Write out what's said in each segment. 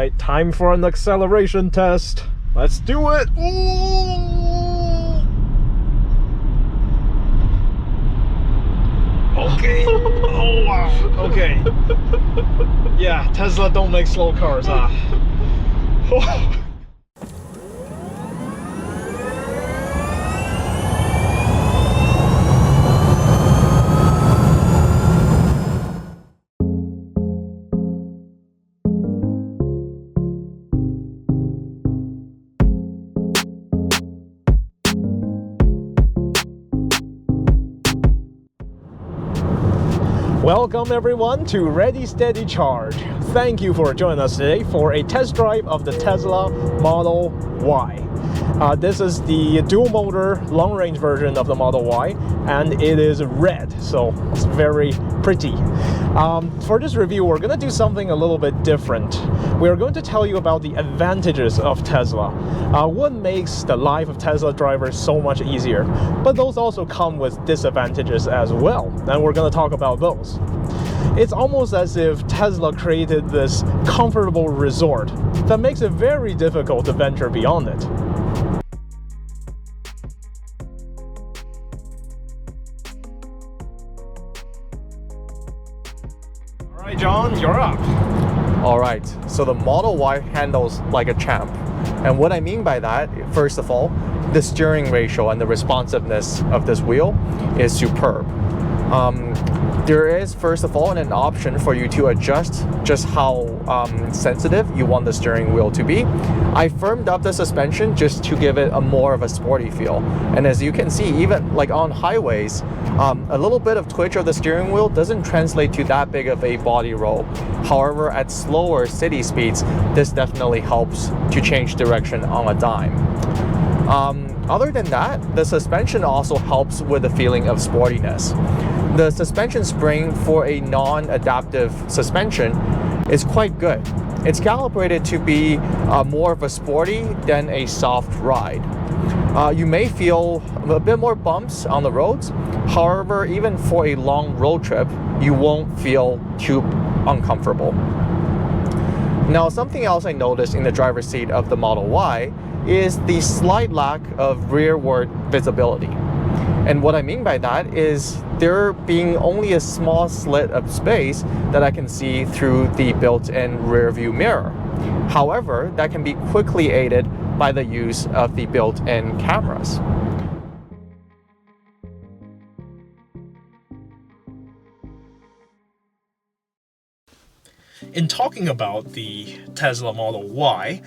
right, time for an acceleration test. Let's do it. Ooh! Okay. Oh wow. Okay. Yeah, Tesla don't make slow cars, huh? Welcome everyone to Ready Steady Charge. Thank you for joining us today for a test drive of the Tesla Model Y. This is the dual motor long range version of the Model Y, and it is red, so it's very pretty. For this review, we're going to do something a little bit different. We're going to tell you about the advantages of Tesla. What makes the life of Tesla drivers so much easier, but those also come with disadvantages as well, and we're going to talk about those. It's almost as if Tesla created this comfortable resort that makes it very difficult to venture beyond it. All right, John, you're up. All right, so the Model Y handles like a champ. And what I mean by that, first of all, the steering ratio and the responsiveness of this wheel is superb. There is, first of all, an option for you to adjust just how sensitive you want the steering wheel to be. I firmed up the suspension just to give it a more of a sporty feel. And as you can see, even like on highways, a little bit of twitch of the steering wheel doesn't translate to that big of a body roll. However, at slower city speeds, this definitely helps to change direction on a dime. Other than that, the suspension also helps with the feeling of sportiness. The suspension spring for a non-adaptive suspension is quite good. It's calibrated to be more of a sporty than a soft ride. You may feel a bit more bumps on the roads. However, even for a long road trip, you won't feel too uncomfortable. Now, something else I noticed in the driver's seat of the Model Y is the slight lack of rearward visibility. And what I mean by that is there being only a small slit of space that I can see through the built-in rear view mirror. However, that can be quickly aided by the use of the built-in cameras. In talking about the Tesla Model Y,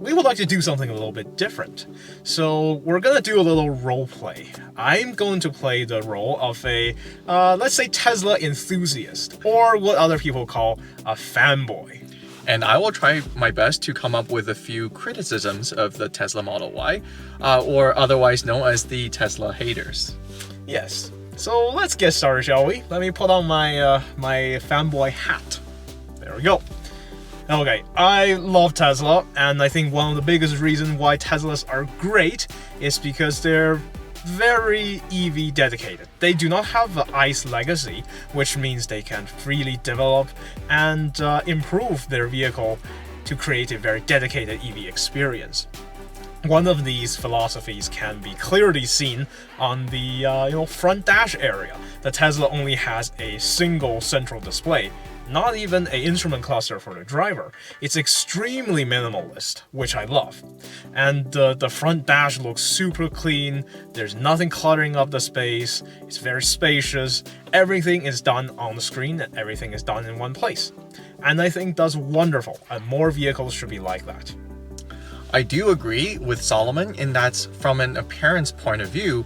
we would like to do something a little bit different. So we're going to do a little role play. I'm going to play the role of a, let's say, Tesla enthusiast, or what other people call a fanboy. And I will try my best to come up with a few criticisms of the Tesla Model Y, or otherwise known as the Tesla haters. Yes. So let's get started, shall we? Let me put on my, my fanboy hat. There we go. Okay, I love Tesla, and I think one of the biggest reasons why Teslas are great is because they're very EV dedicated. They do not have the ICE legacy, which means they can freely develop and improve their vehicle to create a very dedicated EV experience. One of these philosophies can be clearly seen on the front dash area. The Tesla only has a single central display, not even an instrument cluster for the driver. It's extremely minimalist, which I love. And the front dash looks super clean, there's nothing cluttering up the space, it's very spacious, everything is done on the screen, and everything is done in one place. And I think that's wonderful, and more vehicles should be like that. I do agree with Solomon in that from an appearance point of view,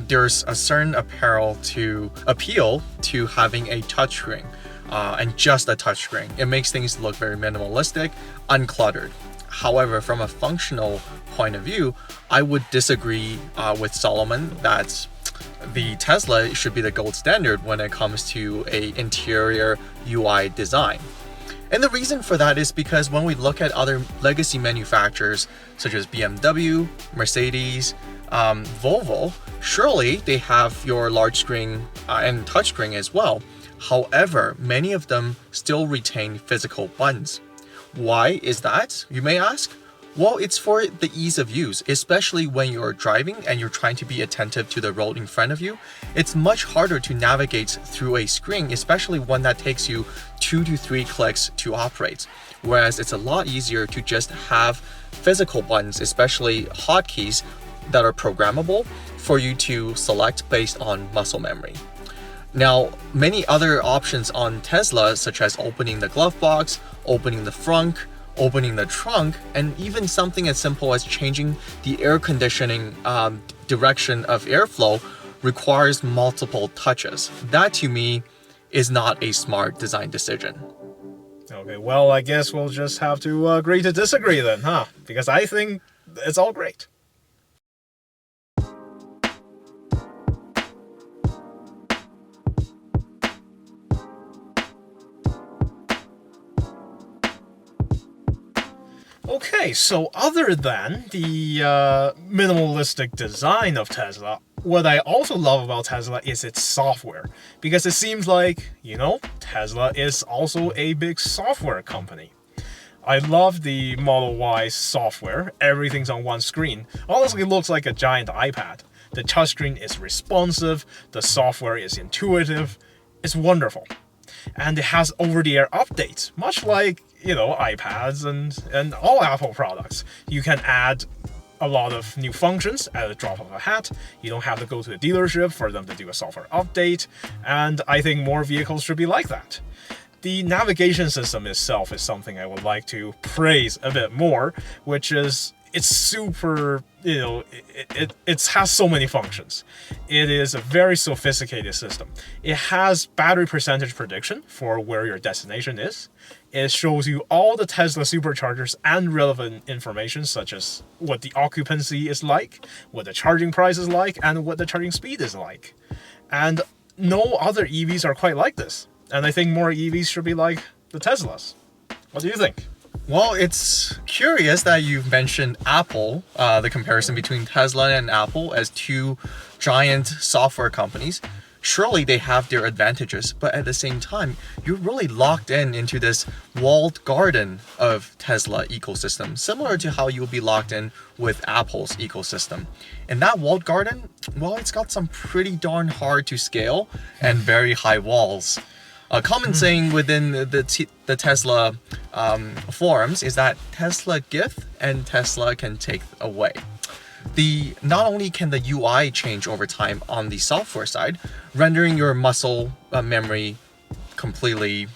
there's a certain appeal to having a touchscreen. And just a touchscreen. It makes things look very minimalistic, uncluttered. However, from a functional point of view, I would disagree with Solomon that the Tesla should be the gold standard when it comes to an interior UI design. And the reason for that is because when we look at other legacy manufacturers such as BMW, Mercedes, Volvo, surely they have your large screen and touchscreen as well. However, many of them still retain physical buttons. Why is that, you may ask? Well, it's for the ease of use, especially when you're driving and you're trying to be attentive to the road in front of you. It's much harder to navigate through a screen, especially one that takes you 2 to 3 clicks to operate. Whereas it's a lot easier to just have physical buttons, especially hotkeys that are programmable for you to select based on muscle memory. Now, many other options on Tesla, such as opening the glove box, opening the front, opening the trunk, and even something as simple as changing the air conditioning direction of airflow requires multiple touches. That to me is not a smart design decision. Okay, well, I guess we'll just have to agree to disagree then, huh? Because I think it's all great. Okay, so other than the minimalistic design of Tesla, what I also love about Tesla is its software. Because it seems like, Tesla is also a big software company. I love the Model Y software. Everything's on one screen. Honestly, it looks like a giant iPad. The touchscreen is responsive, the software is intuitive, it's wonderful. And it has over-the-air updates, much like, iPads and all Apple products. You can add a lot of new functions at the drop of a hat. You don't have to go to the dealership for them to do a software update, and I think more vehicles should be like that. The navigation system itself is something I would like to praise a bit more, which is it's super, it has so many functions. It is a very sophisticated system. It has battery percentage prediction for where your destination is. It shows you all the Tesla superchargers and relevant information, such as what the occupancy is like, what the charging price is like, and what the charging speed is like. And no other EVs are quite like this. And I think more EVs should be like the Teslas. What do you think? Well, it's curious that you've mentioned Apple, the comparison between Tesla and Apple as two giant software companies. Surely they have their advantages, but at the same time, you're really locked into this walled garden of Tesla ecosystem, similar to how you'll be locked in with Apple's ecosystem. And that walled garden, well, it's got some pretty darn hard to scale and very high walls. A common saying within the Tesla forums is that Tesla give and Tesla can take away. Not only can the UI change over time on the software side, rendering your muscle memory completely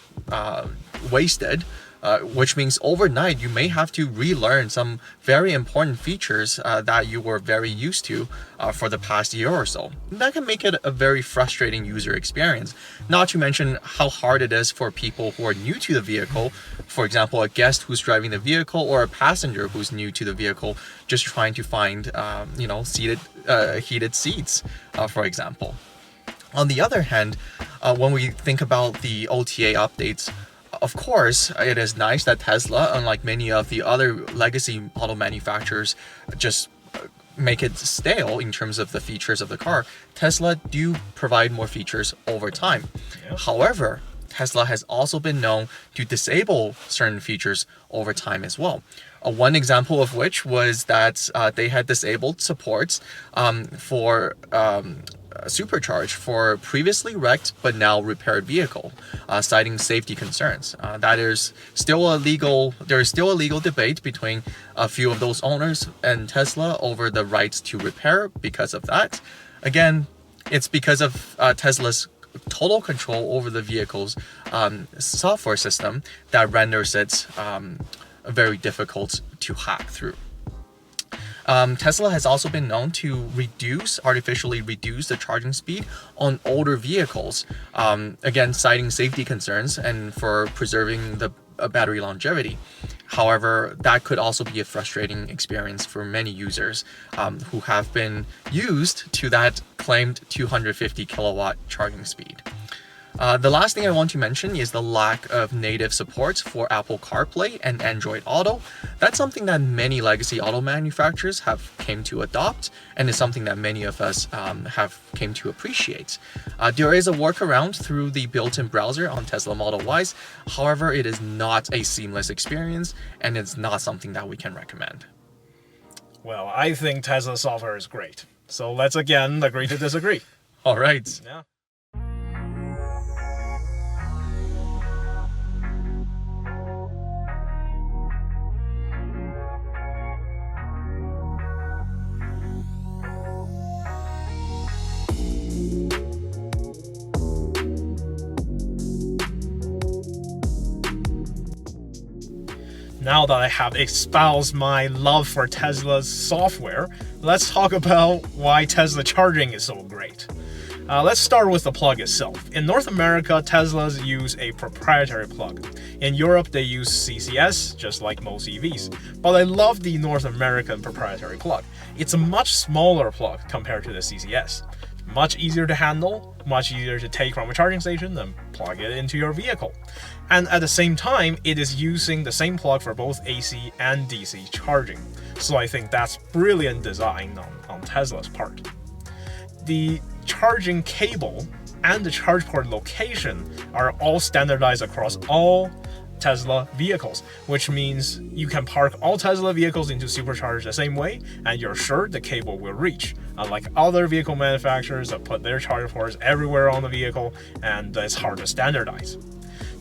wasted, which means overnight you may have to relearn some very important features that you were very used to for the past year or so. That can make it a very frustrating user experience, not to mention how hard it is for people who are new to the vehicle, for example, a guest who's driving the vehicle or a passenger who's new to the vehicle, just trying to find, heated seats, for example. On the other hand, when we think about the OTA updates, of course, it is nice that Tesla, unlike many of the other legacy auto manufacturers, just make it stale in terms of the features of the car. Tesla do provide more features over time. Yeah. However, Tesla has also been known to disable certain features over time as well. One example of which was that they had disabled supports for Supercharge for previously wrecked but now repaired vehicle, citing safety concerns. There is still a legal debate between a few of those owners and Tesla over the rights to repair because of that. Again, it's because of Tesla's total control over the vehicle's software system that renders it very difficult to hack through. Tesla has also been known to artificially reduce the charging speed on older vehicles, again, citing safety concerns and for preserving the battery longevity. However, that could also be a frustrating experience for many users who have been used to that claimed 250 kilowatt charging speed. The last thing I want to mention is the lack of native support for Apple CarPlay and Android Auto. That's something that many legacy auto manufacturers have came to adopt, and is something that many of us have came to appreciate. There is a workaround through the built-in browser on Tesla Model Ys. However, it is not a seamless experience, and it's not something that we can recommend. Well, I think Tesla software is great. So let's again agree to disagree. All right. Yeah. Now that I have espoused my love for Tesla's software, let's talk about why Tesla charging is so great. Let's start with the plug itself. In North America, Teslas use a proprietary plug. In Europe, they use CCS, just like most EVs. But I love the North American proprietary plug. It's a much smaller plug compared to the CCS. Much easier to handle, much easier to take from a charging station and plug it into your vehicle. And at the same time, it is using the same plug for both AC and DC charging. So I think that's brilliant design on Tesla's part. The charging cable and the charge port location are all standardized across all Tesla vehicles, which means you can park all Tesla vehicles into Supercharger the same way, and you're sure the cable will reach. Unlike other vehicle manufacturers that put their charge ports everywhere on the vehicle, and it's hard to standardize.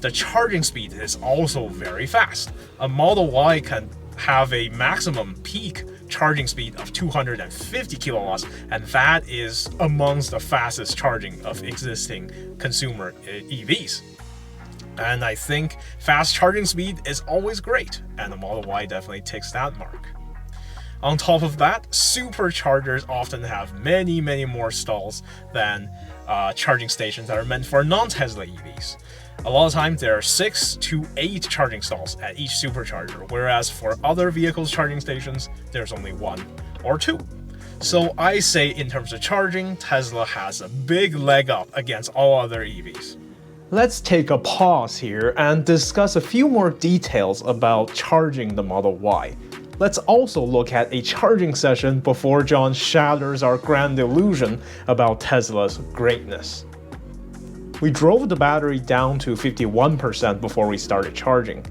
The charging speed is also very fast. A Model Y can have a maximum peak charging speed of 250 kilowatts, and that is amongst the fastest charging of existing consumer EVs. And I think fast charging speed is always great, and the Model Y definitely ticks that mark. On top of that, superchargers often have many more stalls than charging stations that are meant for non-Tesla EVs. A lot of times there are 6 to 8 charging stalls at each supercharger, whereas for other vehicles charging stations, there's only 1 or 2. So I say in terms of charging, Tesla has a big leg up against all other EVs. Let's take a pause here and discuss a few more details about charging the Model Y. Let's also look at a charging session before John shatters our grand illusion about Tesla's greatness. We drove the battery down to 51% before we started charging.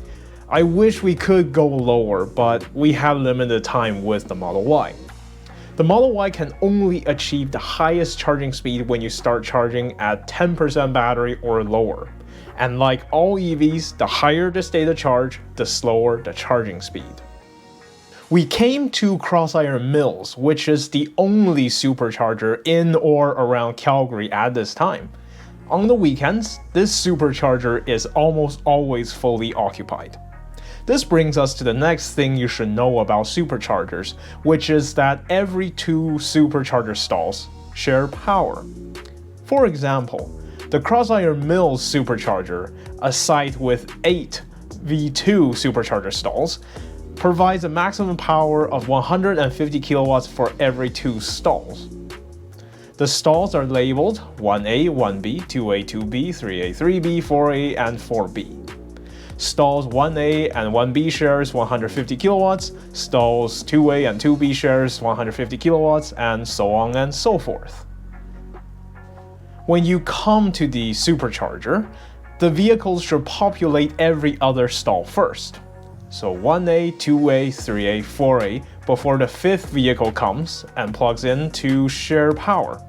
I wish we could go lower, but we have limited time with the Model Y. The Model Y can only achieve the highest charging speed when you start charging at 10% battery or lower. And like all EVs, the higher the state of charge, the slower the charging speed. We came to Crossiron Mills, which is the only supercharger in or around Calgary at this time. On the weekends, this supercharger is almost always fully occupied. This brings us to the next thing you should know about superchargers, which is that every 2 supercharger stalls share power. For example, the Crossiron Mills supercharger, a site with 8 V2 supercharger stalls, provides a maximum power of 150 kilowatts for every 2 stalls. The stalls are labeled 1A, 1B, 2A, 2B, 3A, 3B, 4A, and 4B. Stalls 1A and 1B shares 150 kilowatts, stalls 2A and 2B shares 150 kilowatts, and so on and so forth. When you come to the supercharger, the vehicles should populate every other stall first. So 1A, 2A, 3A, 4A before the 5th vehicle comes and plugs in to share power.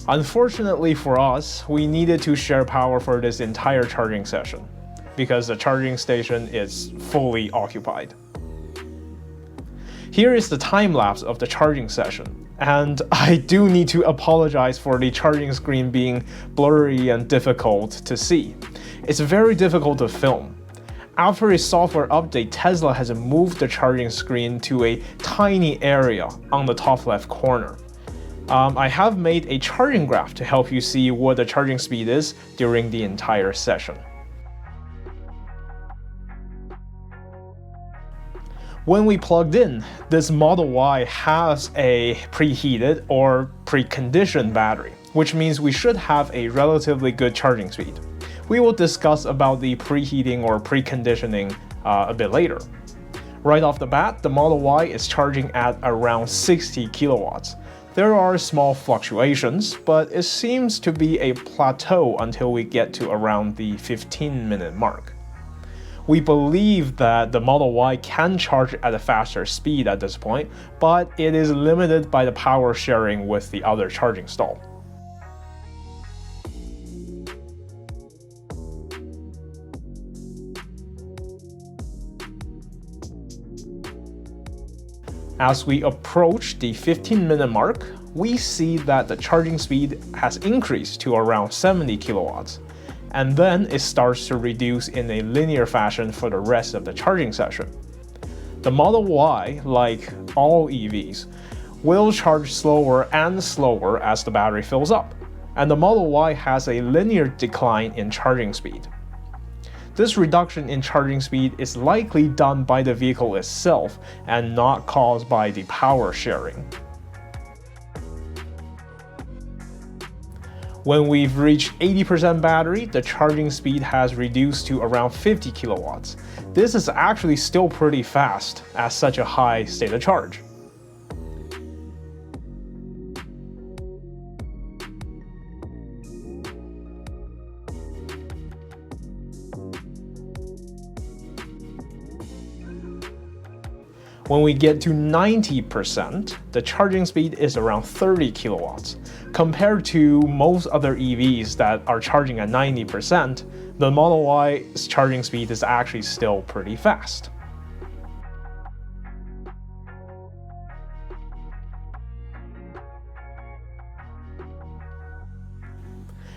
Unfortunately for us, we needed to share power for this entire charging session, because the charging station is fully occupied. Here is the time lapse of the charging session, and I do need to apologize for the charging screen being blurry and difficult to see. It's very difficult to film. After a software update, Tesla has moved the charging screen to a tiny area on the top left corner. I have made a charging graph to help you see what the charging speed is during the entire session. When we plugged in, this Model Y has a preheated or preconditioned battery. which means we should have a relatively good charging speed. We will discuss about the preheating or preconditioning a bit later. Right off the bat, the Model Y is charging at around 60 kilowatts. There are small fluctuations, but it seems to be a plateau until we get to around the 15-minute mark. We believe that the Model Y can charge at a faster speed at this point, but it is limited by the power sharing with the other charging stall. As we approach the 15-minute mark, we see that the charging speed has increased to around 70 kilowatts, and then it starts to reduce in a linear fashion for the rest of the charging session. The Model Y, like all EVs, will charge slower and slower as the battery fills up, and the Model Y has a linear decline in charging speed. This reduction in charging speed is likely done by the vehicle itself and not caused by the power sharing. When we've reached 80% battery, the charging speed has reduced to around 50 kilowatts. This is actually still pretty fast at such a high state of charge. When we get to 90%, the charging speed is around 30 kilowatts. Compared to most other EVs that are charging at 90%, the Model Y's charging speed is actually still pretty fast.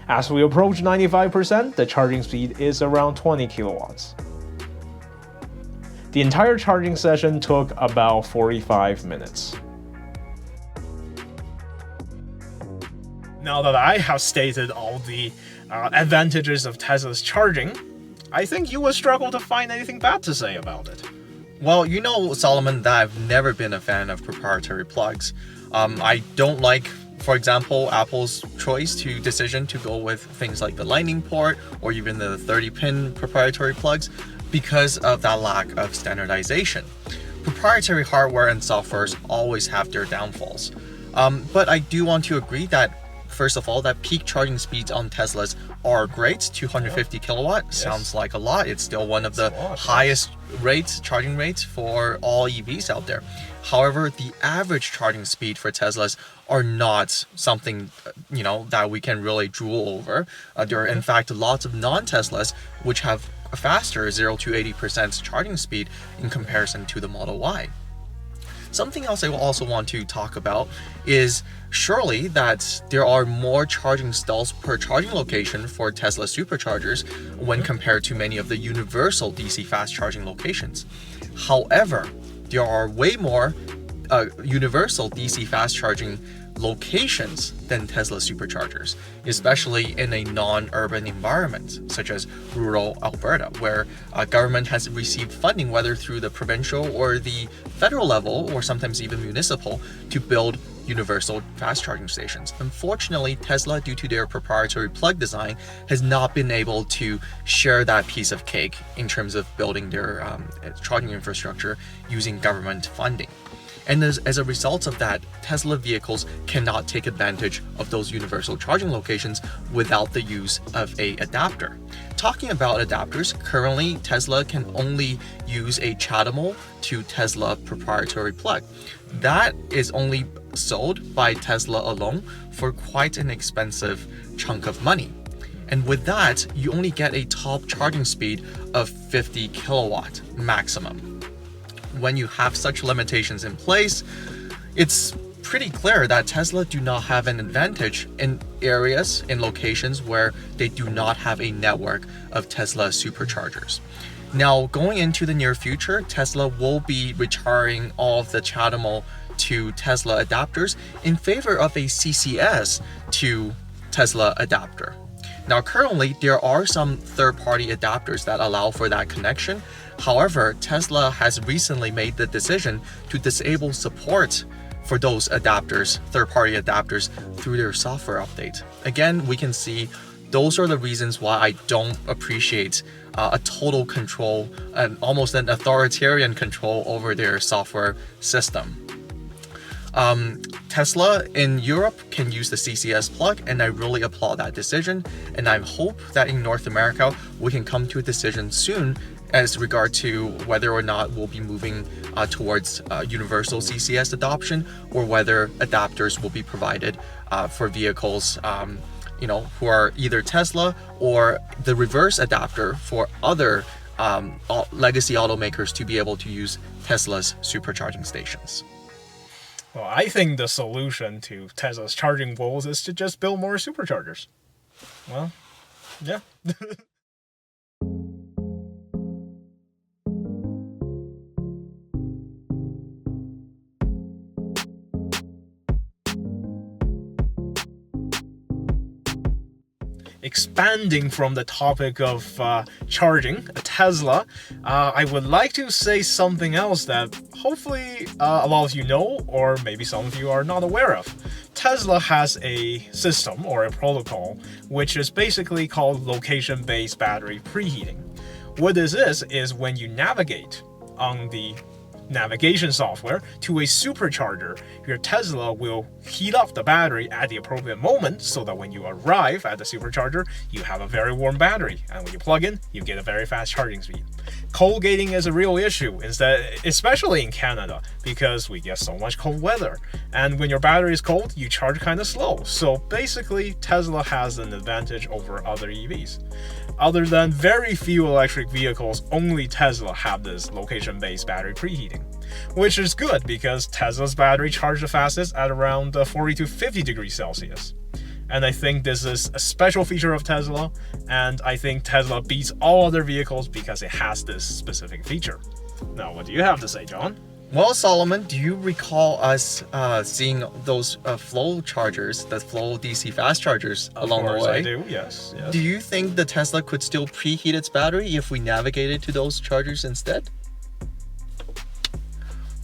As we approach 95%, the charging speed is around 20 kilowatts. The entire charging session took about 45 minutes. Now that I have stated all the advantages of Tesla's charging, I think you will struggle to find anything bad to say about it. Well, you know, Solomon, that I've never been a fan of proprietary plugs. I don't like, for example, Apple's decision to go with things like the Lightning port or even the 30-pin proprietary plugs, because of that lack of standardization. Proprietary hardware and softwares always have their downfalls. But I do want to agree that, first of all, that peak charging speeds on Teslas are great. 250 kilowatt sounds like a lot. It's still one of the highest charging rates for all EVs out there. However, the average charging speed for Teslas are not something, that we can really drool over. There are, in fact, lots of non-Teslas which have a faster 0 to 80% charging speed in comparison to the Model Y. Something else I will also want to talk about is surely that there are more charging stalls per charging location for Tesla superchargers when compared to many of the universal DC fast charging locations. However, there are way more universal DC fast charging locations than Tesla superchargers, especially in a non-urban environment such as rural Alberta, where government has received funding, whether through the provincial or the federal level, or sometimes even municipal, to build universal fast charging stations. Unfortunately, Tesla, due to their proprietary plug design, has not been able to share that piece of cake in terms of building their charging infrastructure using government funding. And as a result of that, Tesla vehicles cannot take advantage of those universal charging locations without the use of an adapter. Talking about adapters, currently Tesla can only use a CHAdeMO to Tesla proprietary plug. That is only sold by Tesla alone for quite an expensive chunk of money. And with that, you only get a top charging speed of 50 kilowatt maximum. When you have such limitations in place, it's pretty clear that Tesla do not have an advantage in areas, in locations where they do not have a network of Tesla superchargers. Now, going into the near future, Tesla will be retiring all of the CHAdeMO to Tesla adapters in favor of a CCS to Tesla adapter. Now, currently, there are some third-party adapters that allow for that connection. However, Tesla has recently made the decision to disable support for those adapters, third-party adapters, through their software update. Again, we can see those are the reasons why I don't appreciate a total control and almost an authoritarian control over their software system. Tesla in Europe can use the CCS plug, and I really applaud that decision. And I hope that in North America, we can come to a decision soon as regard to whether or not we'll be moving towards universal CCS adoption, or whether adapters will be provided for vehicles who are either Tesla or the reverse adapter for other legacy automakers to be able to use Tesla's supercharging stations. Well, I think the solution to Tesla's charging woes is to just build more superchargers. Well, yeah. Expanding from the topic of charging a Tesla, I would like to say something else that hopefully a lot of you know, or maybe some of you are not aware of. Tesla has a system or a protocol which is basically called location-based battery preheating. What this is when you navigate on the navigation software to a supercharger, your Tesla will heat up the battery at the appropriate moment so that when you arrive at the supercharger, you have a very warm battery, and when you plug in, you get a very fast charging speed. Cold gating is a real issue, especially in Canada, because we get so much cold weather, and when your battery is cold, you charge kind of slow. So basically, Tesla has an advantage over other EVs. Other than very few electric vehicles, only Tesla have this location-based battery preheating, which is good because Tesla's battery charges the fastest at around 40 to 50 degrees Celsius. And I think this is a special feature of Tesla, and I think Tesla beats all other vehicles because it has this specific feature. Now, what do you have to say, John? Well, Solomon, do you recall us seeing those flow chargers, the flow DC fast chargers along the way? Of course I do, yes. Do you think the Tesla could still preheat its battery if we navigated to those chargers instead?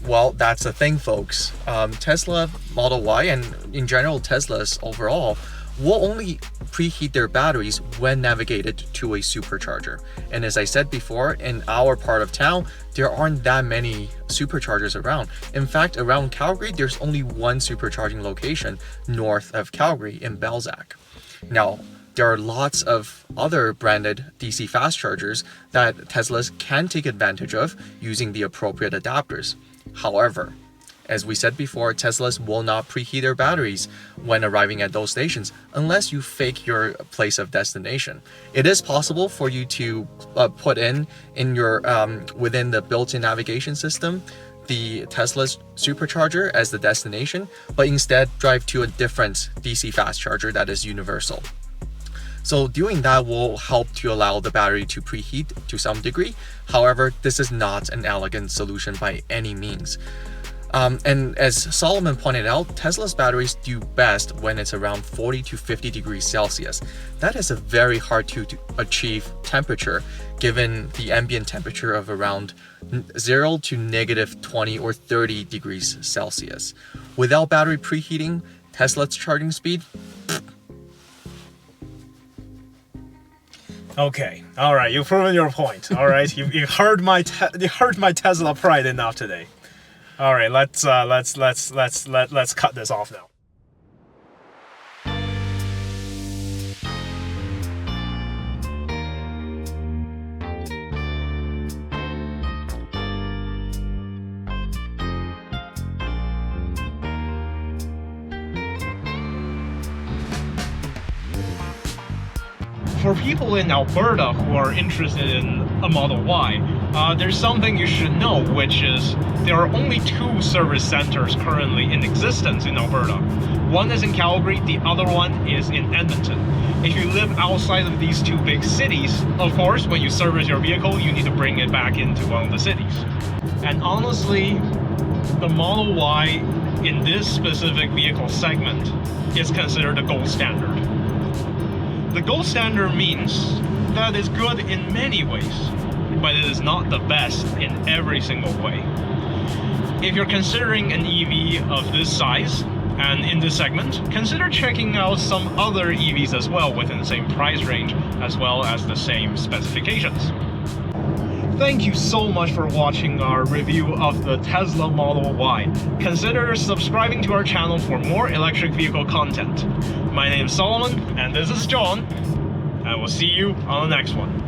Well, that's the thing, folks. Tesla Model Y, and in general Teslas overall, will only preheat their batteries when navigated to a supercharger. And as I said before, in our part of town, there aren't that many superchargers around. In fact, around Calgary, there's only one supercharging location north of Calgary in Belzac. Now, there are lots of other branded DC fast chargers that Teslas can take advantage of using the appropriate adapters. However, as we said before, Teslas will not preheat their batteries when arriving at those stations unless you fake your place of destination. It is possible for you to put in your within the built-in navigation system the Tesla's supercharger as the destination, but instead drive to a different DC fast charger that is universal. So doing that will help to allow the battery to preheat to some degree. However, this is not an elegant solution by any means. And as Solomon pointed out, Tesla's batteries do best when it's around 40 to 50 degrees Celsius. That is a very hard to achieve temperature, given the ambient temperature of around 0 to negative 20 or 30 degrees Celsius. Without battery preheating, Tesla's charging speed. Okay, all right, you've proven your point. All right, you hurt my Tesla pride enough today. All right, let's cut this off now. For people in Alberta who are interested in a Model Y, there's something you should know, which is there are only 2 service centers currently in existence in Alberta. One is in Calgary, the other one is in Edmonton. If you live outside of these 2 big cities, of course, when you service your vehicle, you need to bring it back into one of the cities. And honestly, the Model Y in this specific vehicle segment is considered the gold standard. The gold standard means that it's good in many ways, but it is not the best in every single way. if you're considering an EV of this size and in this segment, consider checking out some other EVs as well within the same price range as well as the same specifications. Thank you so much for watching our review of the Tesla Model Y. Consider subscribing to our channel for more electric vehicle content. My name is Solomon, and this is John, and we'll see you on the next one.